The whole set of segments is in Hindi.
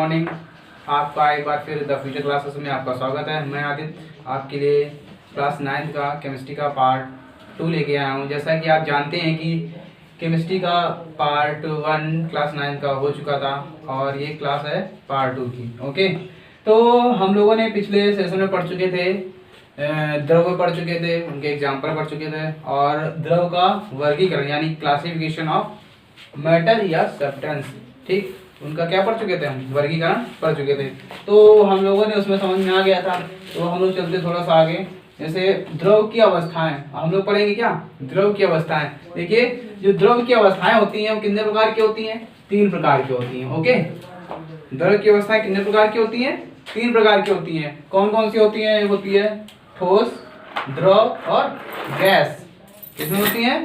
मॉर्निंग। आपका एक बार फिर द फ्यूचर क्लासेस में आपका स्वागत है। मैं आदित्य आपके लिए क्लास 9 का केमिस्ट्री का पार्ट 2 लेके आया हूँ। जैसा कि आप जानते हैं कि केमिस्ट्री का पार्ट 1 क्लास 9 का हो चुका था और ये क्लास है पार्ट 2 की। ओके, तो हम लोगों ने पिछले सेशन में पढ़ चुके थे, द्रव पढ़ चुके थे, उनके एग्जाम्पल पढ़ चुके थे और द्रव का वर्गीकरण यानी क्लासिफिकेशन ऑफ मेटल या सब्सटेंस, ठीक, उनका क्या पढ़ चुके थे, हम वर्गीकरण पढ़ चुके थे। तो हम लोगों ने उसमें समझ में आ गया था। तो हम लोग चलते थोड़ा सा आगे। जैसे द्रव की अवस्थाएं हम लोग पढ़ेंगे। क्या द्रव की अवस्थाएं? देखिए, जो द्रव की अवस्थाएं होती हैं वो कितने प्रकार की होती हैं? 3 प्रकार की होती हैं। ओके, द्रव की अवस्थाएं कितने प्रकार की होती हैं? 3 प्रकार की होती हैं। कौन कौन सी होती हैं? होती है ठोस, द्रव और गैस। कितनी होती हैं?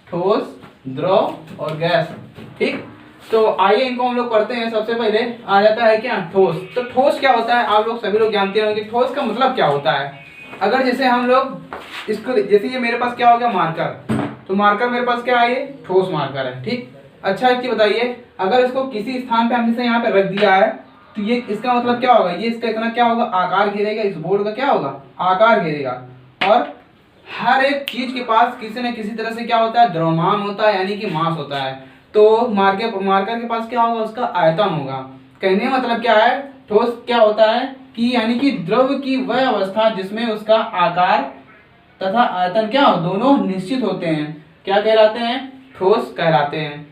ठोस, द्रव और गैस। ठीक, तो आइए इनको हम लोग पढ़ते हैं। सबसे पहले आ जाता है क्या? ठोस। तो ठोस क्या होता है? आप लोग सभी लोग जानते होंगे कि ठोस का मतलब क्या होता है। अगर जैसे हम लोग इसको, जैसे ये मेरे पास क्या हो गया, मार्कर, तो मार्कर मेरे पास क्या है? ये ठोस मार्कर है। ठीक, अच्छा एक चीज बताइए, अगर इसको किसी स्थान पे हमने से यहाँ पे रख दिया है तो ये इसका मतलब क्या होगा? ये इसका इतना क्या होगा? आकार घेरेगा। इस बोर्ड का क्या होगा? आकार घेरेगा। और हर एक चीज के पास किसी न किसी तरह से क्या होता है? द्रव्यमान होता है, यानी कि मास होता है। तो मार्कर के पास क्या होगा? उसका आयतन होगा। कहने का मतलब क्या है? ठोस क्या होता है कि यानी कि द्रव की वह अवस्था जिसमें उसका आकार तथा आयतन क्या हो, दोनों निश्चित होते हैं, क्या कहलाते हैं? ठोस कहलाते हैं।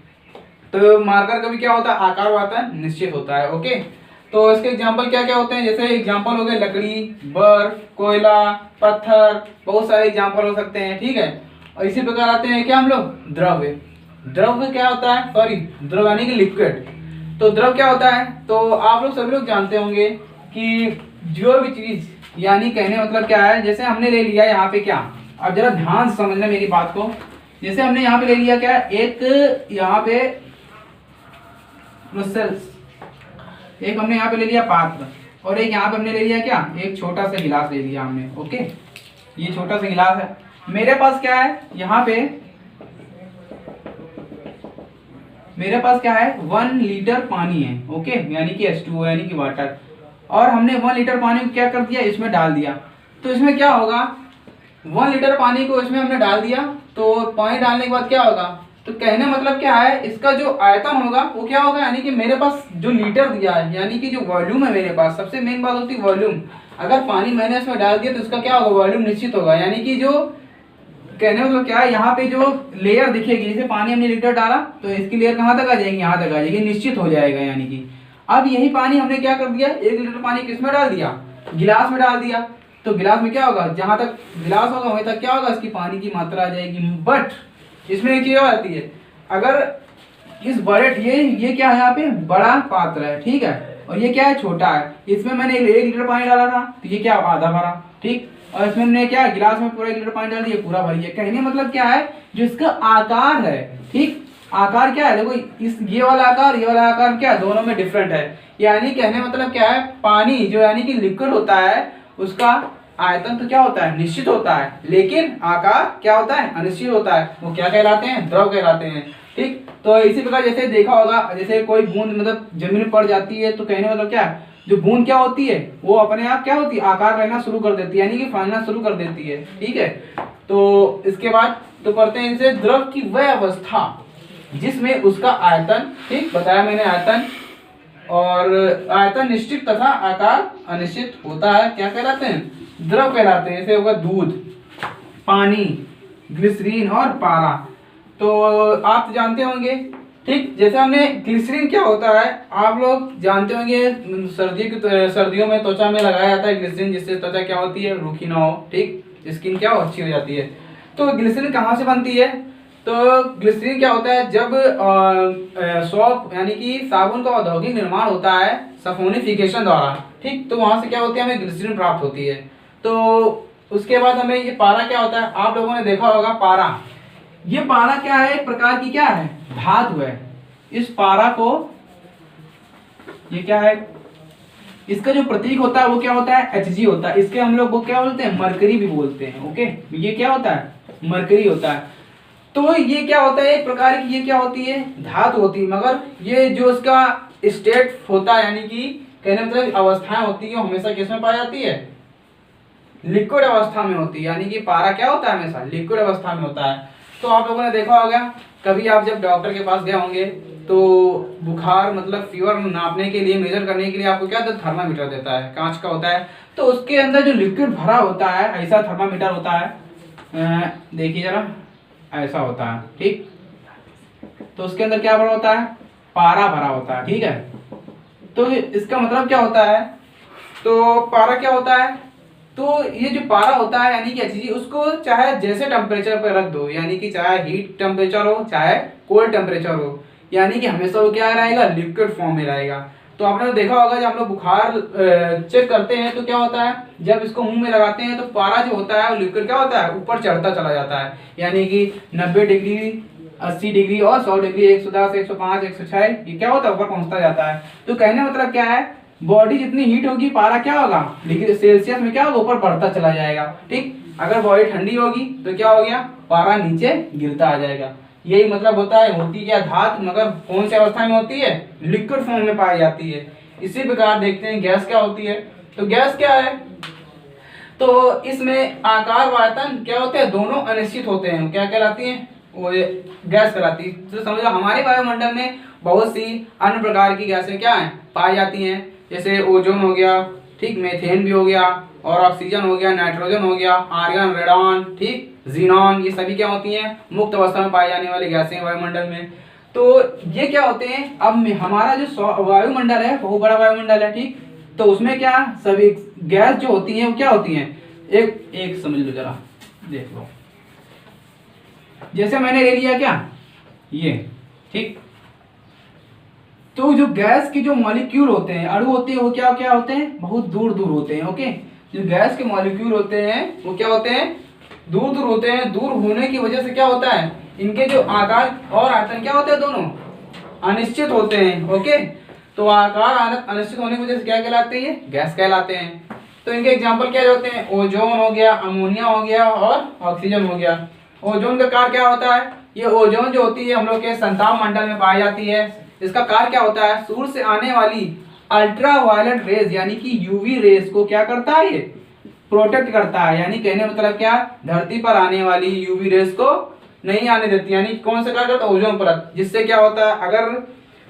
तो मार्कर का भी क्या होता है? आकार और आयतन निश्चित होता है। ओके, तो इसके एग्जाम्पल क्या क्या होते हैं? जैसे एग्जाम्पल हो गए लकड़ी, बर्फ, कोयला, पत्थर, बहुत सारे एग्जाम्पल हो सकते हैं। ठीक है, और इसी प्रकार आते हैं क्या हम लोग? द्रव्य। द्रव्य क्या होता है? सॉरी, द्रव यानी कि लिक्विड। तो द्रव क्या होता है? तो आप लोग सभी लोग जानते होंगे कि जो भी चीज, यानी कहने मतलब क्या है, जैसे हमने ले लिया यहाँ पे क्या, अब जरा ध्यान से समझना मेरी बात को। जैसे हमने यहाँ पे ले लिया क्या, एक यहाँ पे एक हमने यहाँ पे ले लिया पात्र, और एक यहाँ पे हमने ले लिया क्या, एक छोटा सा गिलास ले लिया हमने। ओके, ये छोटा सा गिलास है। मेरे पास क्या है यहाँ पे? मेरे पास क्या है? 1 लीटर पानी है। ओके, यानी कि H2O यानी कि वाटर। और हमने 1 लीटर पानी को क्या कर दिया? इसमें डाल दिया। तो इसमें क्या होगा? 1 लीटर पानी को इसमें हमने डाल दिया, तो पानी डालने के बाद क्या होगा? तो कहने मतलब क्या है, इसका जो आयतन होगा वो क्या होगा? यानी कि मेरे पास जो लीटर दिया है, यानी कि जो वॉल्यूम है मेरे पास, सबसे मेन बात होती है वॉल्यूम। अगर पानी मैंने इसमें डाल दिया तो इसका क्या होगा? वॉल्यूम निश्चित होगा। यानी कि जो कहने मतलब क्या है, यहाँ पे जो लेयर दिखेगी, जैसे पानी हमने लीटर डाला तो इसकी लेयर कहाँ तक आ जाएगी? यहाँ तक आ जाएगी, निश्चित हो जाएगा। यानी कि अब यही पानी हमने क्या कर दिया? 1 लीटर पानी किसमें डाल दिया? गिलास में डाल दिया। तो गिलास में क्या होगा? जहां तक गिलास होगा वहीं तक क्या होगा? इसकी पानी की मात्रा आ जाएगी। बट इसमें एक चीज आती है, अगर इस बड़े ये क्या है? यहाँ पे बड़ा पात्र है, ठीक है, और ये क्या है? छोटा है। इसमें मैंने 1 लीटर पानी डाला था तो ये क्या, आधा भरा। ठीक, और इसमें हमने क्या, गिलास में पूरा 1 लीटर पानी डाल दिया, पूरा भरी है। कहने मतलब क्या है, जो इसका आकार है, ठीक, आकार क्या है? देखो, इस ये वाला आकार क्या है? दोनों में डिफरेंट है। यानी कहने मतलब क्या है, पानी जो यानी कि लिक्विड होता है उसका आयतन तो क्या होता है? निश्चित होता है, लेकिन आकार क्या होता है? अनिश्चित होता है। वो क्या कहलाते हैं? द्रव कहलाते हैं। ठीक, तो इसी प्रकार जैसे देखा होगा, जैसे कोई बूंद मतलब जमीन में पड़ जाती है तो कहने मतलब क्या है, जो बूंद क्या होती है वो अपने आप क्या होती है? आकार लेना शुरू कर देती है, यानी कि फैलना शुरू कर देती है। ठीक है, तो इसके बाद तो पढ़ते हैं इनसे, द्रव की वह अवस्था जिसमें उसका आयतन, ठीक बताया मैंने, आयतन और आयतन निश्चित तथा आकार अनिश्चित होता है, क्या कहलाते हैं? द्रव कहलाते हैं। जैसे होगा दूध, पानी, ग्लिसरीन और पारा। तो आप जानते होंगे, ठीक, जैसे हमने ग्लिसरीन क्या होता है आप लोग जानते होंगे, सर्दियों में त्वचा में लगाया जाता है ग्लिसरीन, जिससे त्वचा क्या होती है? रूखी ना हो, ठीक, स्किन क्या हो? अच्छी हो जाती है। तो ग्लिसरीन कहाँ से बनती है? तो ग्लिसरीन क्या होता है, जब सोप यानी कि साबुन का औद्योगिक निर्माण होता है सफोनिफिकेशन द्वारा, ठीक, तो वहां से क्या होती है? हमें ग्लिसरीन प्राप्त होती है। तो उसके बाद हमें ये पारा क्या होता है? आप लोगों ने देखा होगा पारा। ये पारा क्या है? एक प्रकार की क्या है? धातु है। इस पारा को, ये क्या है? इसका जो प्रतीक होता है वो क्या होता है? Hg होता है। इसके हम लोग वो क्या बोलते हैं? मरकरी भी बोलते हैं। ओके, ये क्या होता है? मरकरी होता है। तो ये क्या होता है? एक प्रकार की ये क्या होती है? धातु होती है, मगर ये जो इसका स्टेट होता है, यानी कि कहने मतलब अवस्थाएं होती है, हमेशा किसमें पाई जाती है, लिक्विड अवस्था में होती है। यानी कि पारा क्या होता है, हमेशा लिक्विड अवस्था में होता है। तो आप लोगों ने देखा होगा, कभी आप जब डॉक्टर के पास गए होंगे तो बुखार मतलब फीवर नापने के लिए, मेजर करने के लिए आपको क्या देता, थर्मामीटर देता है, कांच का होता है। तो उसके अंदर जो लिक्विड भरा होता है, ऐसा थर्मामीटर होता है, देखिए जरा, ऐसा होता है, ठीक। तो उसके अंदर क्या भरा होता है, पारा भरा होता है, ठीक है। तो इसका मतलब क्या होता है, तो पारा क्या होता है, तो ये जो पारा होता है यानी कि अच्छी चीज, उसको चाहे जैसे टेम्परेचर पर रख दो, यानी कि चाहे हीट टेम्परेचर हो चाहे कोल्ड टेम्परेचर हो, यानी कि हमेशा वो क्या रहेगा, लिक्विड फॉर्म में रहेगा। तो आपने देखा होगा जब हम लोग बुखार चेक करते हैं तो क्या होता है, जब इसको मुंह में लगाते हैं तो पारा जो होता है वो लिक्विड क्या होता है, ऊपर चढ़ता चला जाता है, यानी कि 90 डिग्री, 80 डिग्री और 100 डिग्री, 110, 105, 106, ये क्या होता है, ऊपर पहुंचता जाता है। तो कहने मतलब क्या है, बॉडी जितनी हीट होगी पारा क्या होगा, डिग्री सेल्सियस में क्या होगा, ऊपर बढ़ता चला जाएगा, ठीक। अगर बॉडी ठंडी होगी तो क्या हो गया, पारा नीचे गिरता आ जाएगा। यही मतलब होता है, होती क्या धातु, मगर कौन सी अवस्था में होती है, लिक्विड फॉर्म में पाई जाती है। इसी प्रकार देखते हैं गैस क्या होती है। तो गैस क्या है, तो इसमें आकार व आयतन क्या होते हैं, दोनों अनिश्चित होते हैं, क्या कहलाती हैं, वो गैस कहलाती है। तो समझो हमारे वायुमंडल में बहुत सी अन्य प्रकार की गैसें क्या हैं, पाई जाती हैं, जैसे ओजोन हो गया, ठीक, मीथेन भी हो गया, और ऑक्सीजन हो गया, नाइट्रोजन हो गया, आर्गन, रेडॉन, ठीक, जीनॉन, ये सभी क्या होती हैं, मुक्त अवस्था में पाई जाने वाली गैसें वायुमंडल में। तो ये क्या होते हैं, अब हमारा जो वायुमंडल है बहुत बड़ा वायुमंडल है, ठीक। तो उसमें क्या सभी गैस जो होती हैं वो क्या होती हैं, एक एक समझ लो जरा, देख लो, जैसे मैंने ले लिया क्या ये, ठीक। तो जो गैस के जो मॉलिक्यूल होते हैं, अणु होते हैं, वो क्या क्या होते हैं, बहुत दूर दूर होते हैं, ओके। जो गैस के मॉलिक्यूल होते हैं वो क्या होते हैं, दूर दूर होते हैं। दूर होने की वजह से क्या होता है, इनके जो आकार और आयतन क्या होते हैं, दोनों अनिश्चित होते हैं, ओके। तो आकार अनिश्चित होने की वजह से क्या कहलाते हैं, गैस कहलाते हैं। तो इनके एग्जाम्पल क्या होते हैं, ओजोन हो गया, अमोनिया हो गया और ऑक्सीजन हो गया। ओजोन का कार्य क्या होता है, ये ओजोन जो होती है हम लोग के संताप मंडल में पाई जाती है। इसका कार्य क्या होता है, सूर्य से आने वाली अल्ट्रावायलेट रेज यानी कि यूवी रेज को क्या करता है, ये प्रोटेक्ट करता है। यानी कहने मतलब क्या, धरती पर आने वाली यूवी रेज को नहीं आने देती। यानी कौन सा कार्य करता है, ओजोन परत। जिससे क्या होता है, अगर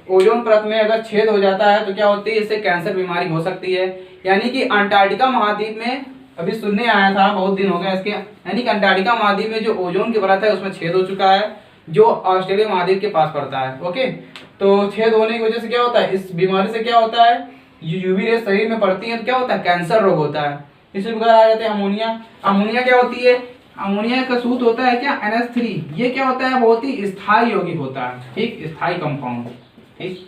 ओजोन परत में अगर छेद हो जाता है तो क्या होती है, इससे कैंसर बीमारी हो सकती है। यानी कि अंटार्कटिका महाद्वीप में अभी सुनने आया था, बहुत दिन हो गए इसके, यानी कि अंटार्कटिका महाद्वीप में जो ओजोन की परत है उसमें छेद हो चुका है, जो ऑस्ट्रेलिया महाद्वीप के पास पड़ता है, ओके। तो छेद होने की वजह से क्या होता है, इस बीमारी से क्या होता है, यूवी रेज शरीर में पड़ती है तो क्या होता है, कैंसर रोग होता है। इसी प्रकार आ जाते हैं अमोनिया। अमोनिया क्या होती है, अमोनिया का सूत्र होता है क्या, NH3। ये क्या होता है, बहुत ही स्थायी यौगिक होता है, ठीक, स्थायी कंपाउंड, ठीक।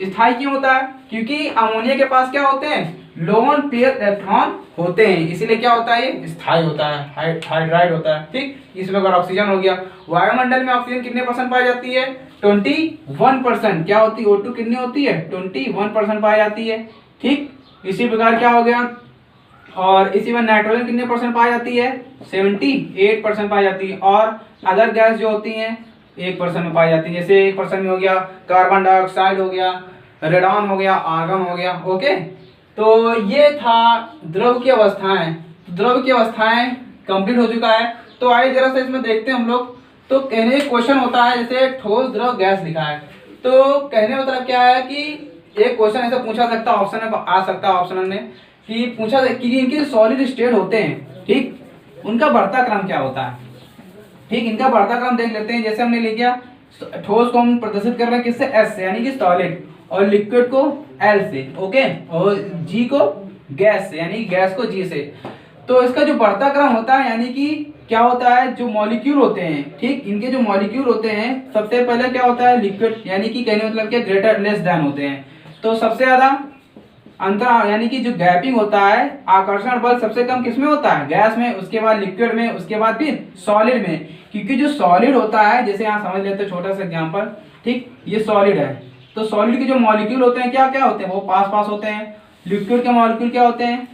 स्थायी क्यों होता है, क्योंकि अमोनिया के पास क्या होते हैं, लोन पेयर इलेक्ट्रॉन होते हैं, इसीलिए क्या होता है, ये स्थायी होता है, हाइड्राइड होता है, ठीक। इस प्रकार ऑक्सीजन हो गया। वायुमंडल में ऑक्सीजन कितने % पाई जाती है, 21%। क्या होती है, O2 कितनी होती है, 21% पाई जाती है, ठीक। इसी प्रकार क्या हो गया, और इसी में नाइट्रोजन कितने % पाई जाती है, 78% पाई जाती है। और अदर गैस जो होती हैं 1% में पाई जाती है, जैसे 1% में हो गया कार्बन डाइऑक्साइड हो गया, रेडॉन हो गया, आर्गन हो गया, ओके। तो ये था द्रव की अवस्थाएं। द्रव की अवस्थाएं कंप्लीट हो चुका है। तो आइए जरा से इसमें देखते हैं हम लोग। तो कहने क्वेश्चन होता है, जैसे ठोस द्रव गैस लिखा है, तो कहने मतलब क्या है कि एक क्वेश्चन ऐसे पूछा सकता है, ऑप्शन में आ सकता है, ऑप्शन में कि पूछा कि इनके सॉलिड स्टेट होते हैं, ठीक, उनका बढ़ता क्रम क्या होता है, ठीक। इनका बढ़ता क्रम देख लेते हैं। जैसे हमने लिख दिया ठोस को हम प्रदर्शित कर रहे हैं किससे, S से, यानी कि सॉलिड, और लिक्विड को L से, ओके, और G को गैस से, यानी गैस को G से। तो इसका जो बढ़ता क्रम होता है, यानी कि क्या होता है, जो मॉलिक्यूल होते हैं, ठीक, इनके जो मॉलिक्यूल होते हैं, सबसे पहले क्या होता है, लिक्विड, यानी कि कहने मतलब क्या, ग्रेटर लेस देन होते हैं। तो सबसे ज्यादा अंतर यानी कि जो गैपिंग होता है, आकर्षण बल सबसे कम किसमें होता है, गैस में, उसके बाद लिक्विड में, उसके बाद फिर सॉलिड में। क्योंकि जो सॉलिड होता है, जैसे यहाँ समझ लेते हैं छोटा सा एग्जांपल, ठीक, ये सॉलिड है, तो सॉलिड के जो मॉलिक्यूल होते हैं क्या क्या होते हैं, वो पास पास होते हैं। लिक्विड के मॉलिक्यूल क्या होते हैं,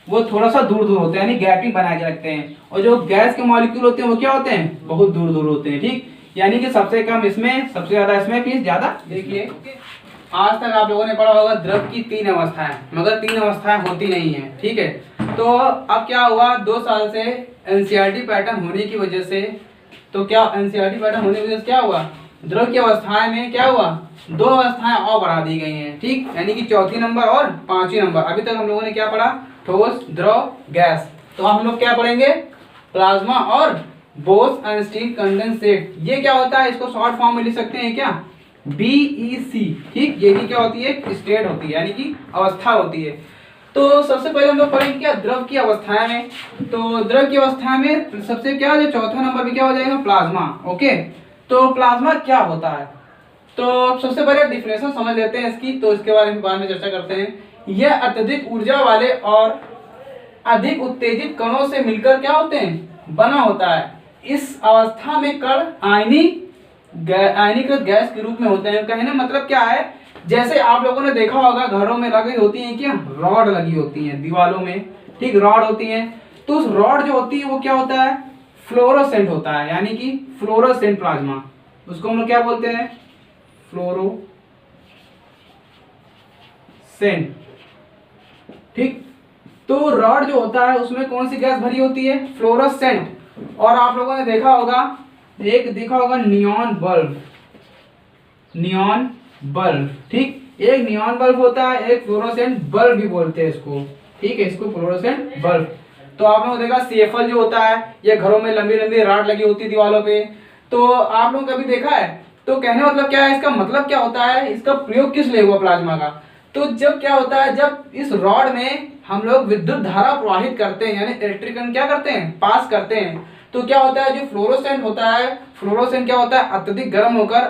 वो थोड़ा सा दूर दूर होते हैं, यानी गैपिंग बना के रखते हैं। और जो गैस के मॉलिक्यूल होते हैं वो क्या होते हैं, बहुत दूर दूर होते हैं, ठीक। यानी कि सबसे कम इसमें, सबसे ज्यादा इसमें, फिर ज्यादा, देखिए आज तक आप लोगों ने पढ़ा होगा द्रव की 3 अवस्थाएं, मगर 3 अवस्थाएं होती नहीं है, ठीक है। तो अब क्या हुआ, 2 साल से एनसीईआरटी पैटर्न होने की वजह से, तो क्या एनसीईआरटी पैटर्न होने की वजह से क्या हुआ, द्रव की अवस्थाएं में क्या हुआ, 2 अवस्थाएं और बढ़ा दी गई हैं, ठीक, यानी कि चौथी नंबर और 5वीं नंबर। अभी तक हम लोगों ने क्या पढ़ा, ठोस, द्रव, गैस। तो हम लोग क्या पढ़ेंगे, प्लाज्मा और बोस-आइंस्टीन कंडेंसेट। ये क्या होता है, इसको शॉर्ट फॉर्म में लिख सकते हैं क्या, बीईसी, ठीक। ये भी क्या होती है, स्टेट होती है, यानी कि अवस्था होती है। तो सबसे पहले हम लोग पढ़ेंगे क्या, द्रव की अवस्थाएं में। तो द्रव की अवस्था में सबसे क्या, जो चौथा नंबर भी क्या हो जाएगा, प्लाज्मा। ओके, तो प्लाज्मा क्या होता है, तो सबसे पहले डिफिनेशन समझ लेते हैं इसकी, तो इसके बारे में बाद में चर्चा करते हैं। यह अत्यधिक ऊर्जा वाले और अधिक उत्तेजित कणों से मिलकर क्या होते हैं, बना होता है। इस अवस्था में कण आयनीकृत गैस के रूप में होते हैं। कहने मतलब क्या है, जैसे आप लोगों ने देखा होगा घरों में लगी होती हैं क्या, रॉड लगी होती हैं दीवारों में, ठीक, रॉड होती हैं। तो उस रॉड जो होती है वो क्या होता है, फ्लोरोसेंट होता है, यानी कि फ्लोरोसेंट प्लाज्मा। उसको हम लोग क्या बोलते हैं, फ्लोरोसेंट, ठीक। तो रॉड जो होता है उसमें कौन सी गैस भरी होती है, फ्लोरोसेंट। और आप लोगों ने देखा होगा, एक देखा होगा नियॉन बल्ब, नियॉन बल्ब, ठीक। एक नियॉन बल्ब होता है, एक फ्लोरोसेंट बल्ब भी बोलते हैं इसको, ठीक है, इसको फ्लोरोसेंट बल्ब। तो आप लोगों ने देखा सीएफएल जो होता है, ये घरों में लंबी लंबी रॉड लगी होती है दीवारों पे, तो आप लोगों ने कभी देखा है। तो कहने मतलब क्या है, इसका मतलब क्या होता है, इसका प्रयोग किस लिए हुआ प्लाज्मा का। तो जब क्या होता है, जब इस रॉड में हम लोग विद्युत धारा प्रवाहित करते हैं, यानी इलेक्ट्रिक करंट क्या करते हैं, पास करते हैं, तो क्या होता है, जो फ्लोरोसेंट होता है, फ्लोरोसेंट क्या होता है, अत्यधिक गर्म होकर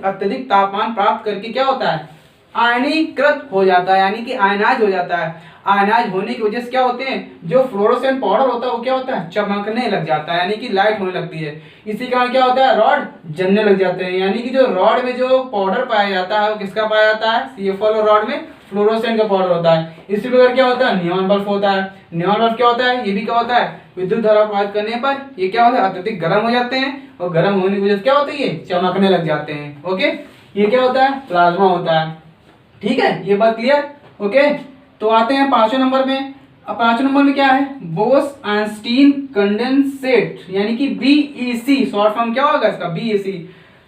अत्यधिक तापमान प्राप्त करके क्या होता है, आयनीकृत हो जाता है, यानी कि आयनाइज हो जाता है। आयनाइज होने की वजह से क्या होते हैं, जो फ्लोरोसेंट पाउडर होता है वो क्या होता है, चमकने लग जाता है, यानी कि लाइट होने लगती है। इसी कारण क्या होता है, रॉड जलने लग जाते हैं। यानी कि जो रॉड में जो पाउडर पाया जाता है वो किसका पाया जाता है, सीएफएल, और रॉड में फ्लोरोसेंट का पाउडर होता है। इसी प्रकार क्या होता है, नियॉन बल्ब होता है। नियॉन बल्ब क्या होता है, ये भी क्या होता है, विद्युत धारा प्रवाहित करने पर ये क्या होता है, अत्यधिक गर्म हो जाते हैं, और गर्म होने की वजह से क्या होता है, ये चमकने लग जाते हैं। ओके, ये क्या होता है, प्लाज्मा होता है, ठीक है, ये बात क्लियर। ओके, तो आते हैं 5वें नंबर में। अब 5वें नंबर में क्या है, बोस-आइंस्टीन कंडेंसेट, यानी कि बीईसी, शॉर्ट फॉर्म क्या होगा इसका, बीईसी।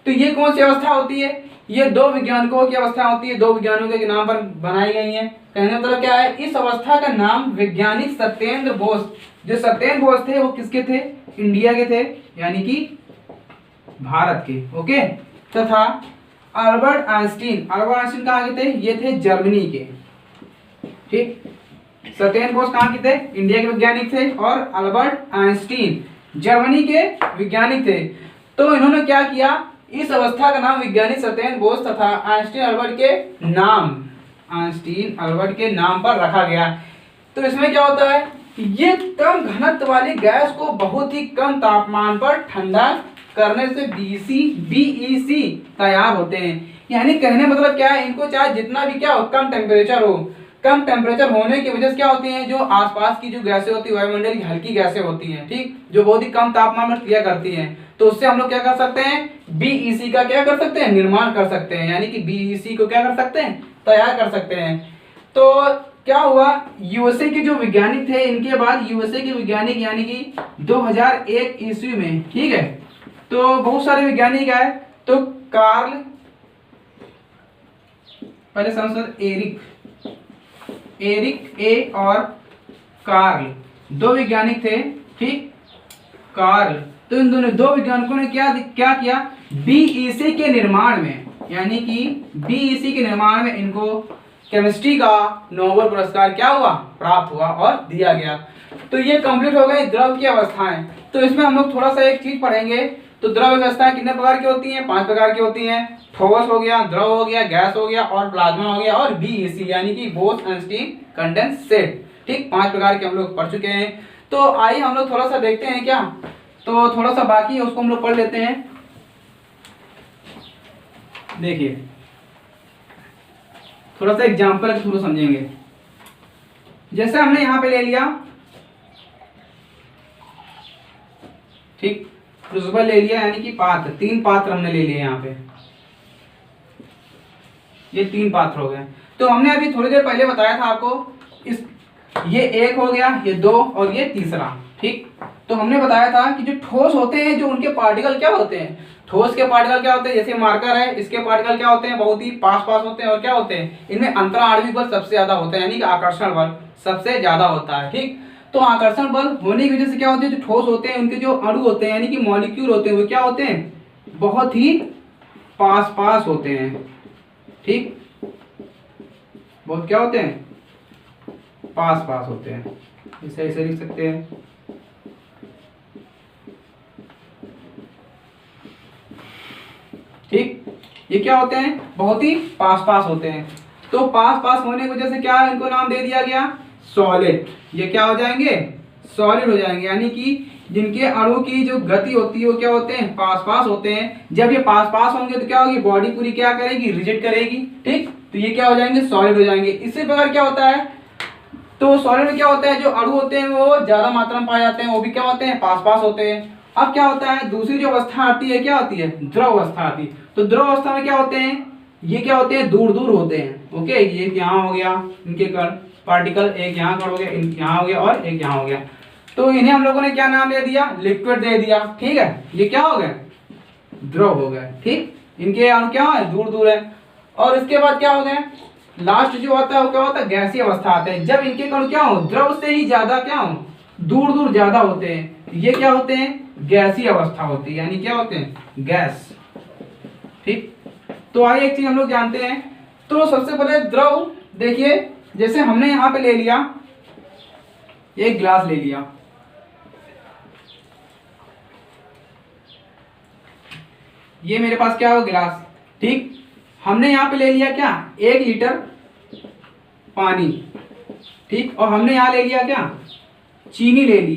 तो ये कौन सी अवस्था होती है, ये 2 वैज्ञानिकों की अवस्था होती है, 2 वैज्ञानिकों के नाम पर बनाई गई है। कहने मतलब क्या है, इस अवस्था का नाम वैज्ञानिक सत्येंद्र बोस, जो सत्येंद्र बोस थे वो किसके थे, इंडिया के थे, यानी कि भारत के। ओके, तथा अल्बर्ट आइंस्टीन, अल्बर्ट आइंस्टीन कहाँ के थे, ये थे जर्मनी के, ठीक। सत्येंद्र बोस कहाँ के थे, इंडिया के वैज्ञानिक थे, और अल्बर्ट आइंस्टीन जर्मनी के वैज्ञानिक थे। तो इन्होंने क्या किया, इस अवस्था का नाम वैज्ञानिक सत्येंद्र बोस तथा आइंस्टीन अल्बर्ट के नाम पर रखा गया। तो इसमें क्या होता है, ये कम घनत्व वाली गैस को बहुत ही कम तापमान पर ठंडा करने से बीईसी तैयार होते हैं। यानी कहने मतलब क्या है, इनको चाहे जितना भी क्या हो, कम टेम्परेचर हो, कम टेम्परेचर होने की वजह से क्या होती हैं, जो आसपास की जो गैसें होती है, वायुमंडल की हल्की गैसें होती हैं, ठीक, जो बहुत ही कम तापमान में क्रिया करती हैं, तो उससे हम लोग क्या कर सकते हैं, बीईसी का क्या कर सकते हैं, निर्माण कर सकते हैं, यानी कि बीईसी को क्या कर सकते हैं, तैयार कर सकते हैं। तो क्या हुआ, यूएसए के जो वैज्ञानिक थे, इनके बाद यूएसए के वैज्ञानिक यानी कि 2001 ईस्वी में, ठीक है, तो बहुत सारे वैज्ञानिक आए। तो कार्ल, पहले संसद एरिक ए और कार्ल, 2 वैज्ञानिक थे, ठीक, कार्ल। तो इन दोनों 2 वैज्ञानिकों ने क्या किया, बीईसी के निर्माण में, यानी कि बीईसी के निर्माण में इनको केमिस्ट्री का नोबेल पुरस्कार क्या हुआ, प्राप्त हुआ और दिया गया। तो ये कंप्लीट हो गई द्रव की अवस्थाएं। तो इसमें हम लोग थोड़ा सा एक चीज पढ़ेंगे। तो द्रव अवस्थाएं कितने प्रकार की होती हैं, 5 प्रकार की होती हैं। ठोस हो गया, द्रव हो गया, गैस हो गया, और प्लाज्मा हो गया, और बीईसी यानी कि बोस-आइंस्टीन कंडेंसेट, ठीक, 5 प्रकार के हम लोग पढ़ चुके हैं। तो आइए हम लोग थोड़ा सा देखते हैं क्या, तो थोड़ा सा बाकी है उसको हम लोग पढ़ लेते हैं। देखिए थोड़ा सा एग्जाम्पल के थ्रू समझेंगे। जैसे हमने यहां पे ले लिया, ठीक, क्रूसिबल ले लिया, यानी कि पात्र, 3 पात्र हमने ले लिए यहाँ पे। ये 3 पात्र हो गए। तो हमने अभी थोड़ी देर पहले बताया था आपको, इस ये एक हो गया, ये 2 और ये तीसरा, ठीक। तो हमने बताया था कि जो ठोस होते हैं, जो उनके पार्टिकल क्या होते हैं, ठोस के पार्टिकल क्या होते हैं, जैसे मार्कर है, इसके पार्टिकल क्या होते हैं, बहुत ही पास पास होते हैं, और क्या होते हैं, इनमें अंतराणविक बल सबसे ज्यादा होते हैं, यानी कि आकर्षण बल सबसे ज्यादा होता है, ठीक। तो आकर्षण बल होने की वजह से क्या होते हैं, जो ठोस होते हैं उनके जो अणु होते हैं यानी कि मॉलिक्यूल होते हैं, वो क्या होते हैं, बहुत ही पास पास होते हैं, ठीक। बहुत क्या होते हैं, पास पास होते हैं। इसे ऐसे लिख सकते हैं, ठीक। ये क्या होते हैं, बहुत ही पास पास होते हैं। तो पास पास होने की वजह से क्या है, इनको नाम दे दिया गया सॉलिड। ये क्या हो जाएंगे, सॉलिड हो जाएंगे, यानी कि जिनके अणु की जो गति होती है वो क्या होते हैं, पास पास होते हैं। जब ये पास पास होंगे तो क्या होगी, बॉडी पूरी क्या करेगी, रिजिड करेगी, ठीक। तो ये क्या हो जाएंगे, सॉलिड हो जाएंगे। इसी प्रकार क्या होता है, तो सॉलिड में क्या होता है, जो अणु होते हैं वो ज्यादा मात्रा में पाए जाते हैं, वो भी क्या होते हैं, पास पास होते हैं। अब क्या होता है, दूसरी जो अवस्था आती है, क्या होती है, द्रव अवस्था आती है। तो द्रव अवस्था में क्या होते हैं, ये क्या होते हैं, दूर दूर होते हैं, ओके। ये यहाँ हो गया, इनके कण पार्टिकल, एक यहाँ कण हो गया, यहाँ हो गया और एक यहाँ हो गया। तो इन्हें हम लोगों ने क्या नाम दे दिया, लिक्विड दे दिया, ठीक है। ये क्या हो गए, द्रव हो गए, ठीक। इनके अणु क्या है, दूर दूर है। और इसके बाद क्या हो गए, लास्ट जो होता है वो क्या होता है, गैसीय अवस्था आता है। जब इनके कण क्या हो, द्रव से ही ज्यादा क्या हो, दूर दूर ज्यादा होते हैं, ये क्या होते हैं, गैसीय अवस्था होती है, यानी क्या होते हैं, गैस, ठीक। तो आइए एक चीज हम लोग जानते हैं। तो सबसे पहले द्रव देखिए, जैसे हमने यहाँ पे ले लिया, एक ग्लास ले लिया, ये मेरे पास क्या हो, गिलास, ठीक। हमने यहाँ पे ले लिया क्या, 1 लीटर पानी, ठीक। और हमने यहाँ ले लिया क्या, चीनी ले ली,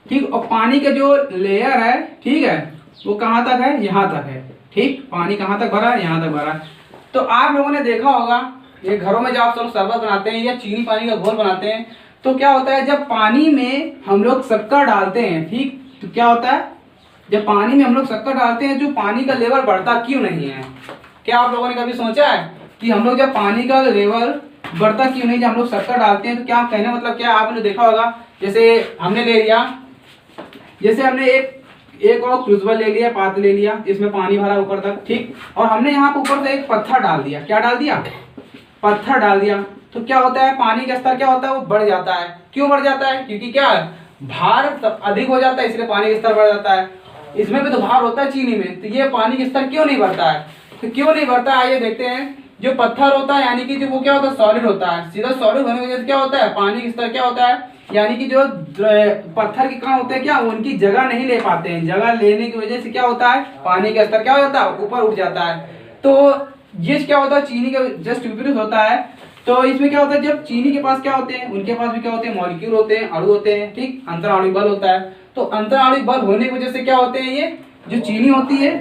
ठीक। और पानी का जो लेयर है, ठीक है, वो कहाँ तक है, यहाँ तक है, ठीक। पानी कहाँ तक भरा है, यहाँ तक भरा है। तो आप लोगों ने देखा होगा, ये घरों में जब आप सब शरबत बनाते हैं या चीनी पानी का घोल बनाते हैं, तो क्या होता है, जब पानी में हम लोग शक्कर डालते हैं, ठीक, तो क्या होता है, जब पानी में हम लोग शक्कर डालते हैं, जो पानी का लेवल बढ़ता क्यों नहीं है। क्या आप लोगों ने कभी सोचा है कि हम लोग जब पानी का लेवल बढ़ता क्यों नहीं, जब हम लोग शक्कर डालते हैं, तो क्या कहने मतलब क्या, आपने देखा होगा, जैसे हमने ले लिया, जैसे हमने एक और क्रूसिबल ले लिया, पात्र ले लिया, इसमें पानी भरा ऊपर तक, ठीक। और हमने यहाँ पर ऊपर से एक पत्थर डाल दिया, क्या डाल दिया, पत्थर डाल दिया। तो क्या होता है, पानी का स्तर क्या होता है, वो बढ़ जाता है। क्यों बढ़ जाता है, क्योंकि क्या है, भार अधिक हो जाता है, इसलिए पानी का स्तर बढ़ जाता है। इसमें भी तो भार होता है चीनी में, तो ये पानी का स्तर क्यों नहीं बढ़ता है, तो क्यों नहीं बढ़ता है, आइए देखते हैं। जो पत्थर होता है, यानी कि जो वो क्या होता है, सॉलिड होता है। सीधा सॉलिड होने की वजह से क्या होता है, पानी का स्तर क्या होता है, यानी कि जो पत्थर के कण होते हैं क्या, उनकी जगह नहीं ले पाते हैं, जगह लेने की वजह से क्या होता है, पानी का स्तर क्या हो जाता है, ऊपर उठ जाता है। तो ये क्या होता है, चीनी का जस्ट विपरीत होता है। तो इसमें क्या होता है, जब चीनी के पास क्या होते हैं, उनके पास भी क्या होते हैं, मॉलिक्यूल होते हैं, अणु होते हैं, ठीक। अंतराणविक बल होता है। तो अंतराणविक बल होने की वजह से क्या होते हैं, ये जो चीनी होती है,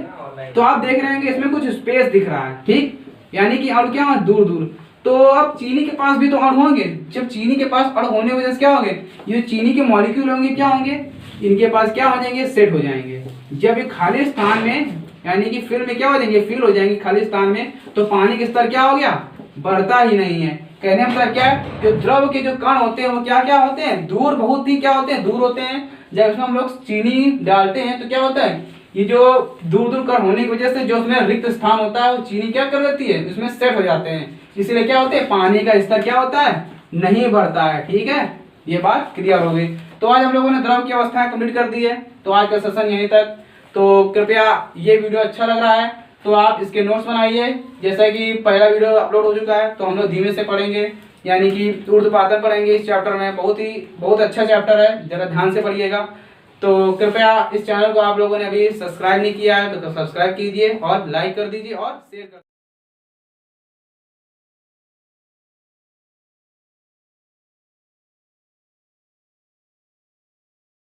तो आप देख रहे हैं कि इसमें कुछ स्पेस दिख रहा है, ठीक, यानी कि अणु क्या है, दूर दूर। तो अब चीनी के पास भी तो अणु होंगे, जब चीनी के पास अणु होने की वजह से क्या होंगे, ये चीनी के मॉलिक्यूल होंगे, क्या होंगे, इनके पास क्या हो जाएंगे, सेट हो जाएंगे। जब ये खाली स्थान में, यानी कि फिल में क्या हो जाएंगे, फिल हो जाएंगे खाली स्थान में, तो पानी का स्तर क्या हो गया, बढ़ता ही नहीं है। कहने मतलब क्या है, जो द्रव के जो कण होते हैं वो क्या क्या होते हैं, दूर, बहुत ही क्या होते हैं, दूर होते हैं। जब इसमें हम लोग चीनी डालते हैं तो क्या होता है, ये जो दूर दूर कण होने की वजह से जो उसमें रिक्त स्थान होता है, वो चीनी क्या कर देती है, उसमें सेट हो जाते हैं। इसलिए क्या होते हैं, पानी का स्तर क्या होता है, नहीं बढ़ता है, ठीक है। ये बात क्लियर हो गई। तो आज हम लोगों ने द्रव की अवस्थाएं कंप्लीट कर दी है। तो आज का सेशन यहीं तक। तो कृपया, ये वीडियो अच्छा लग रहा है तो आप इसके नोट्स बनाइए। जैसा कि पहला वीडियो अपलोड हो चुका है, तो हम लोग धीमे से पढ़ेंगे, यानी कि ऊर्ध्वपातन पढ़ेंगे इस चैप्टर में। बहुत अच्छा चैप्टर है, जरा ध्यान से पढ़िएगा। तो कृपया इस चैनल को आप लोगों ने अभी सब्सक्राइब नहीं किया है तो सब्सक्राइब कीजिए और लाइक कर दीजिए और शेयर कर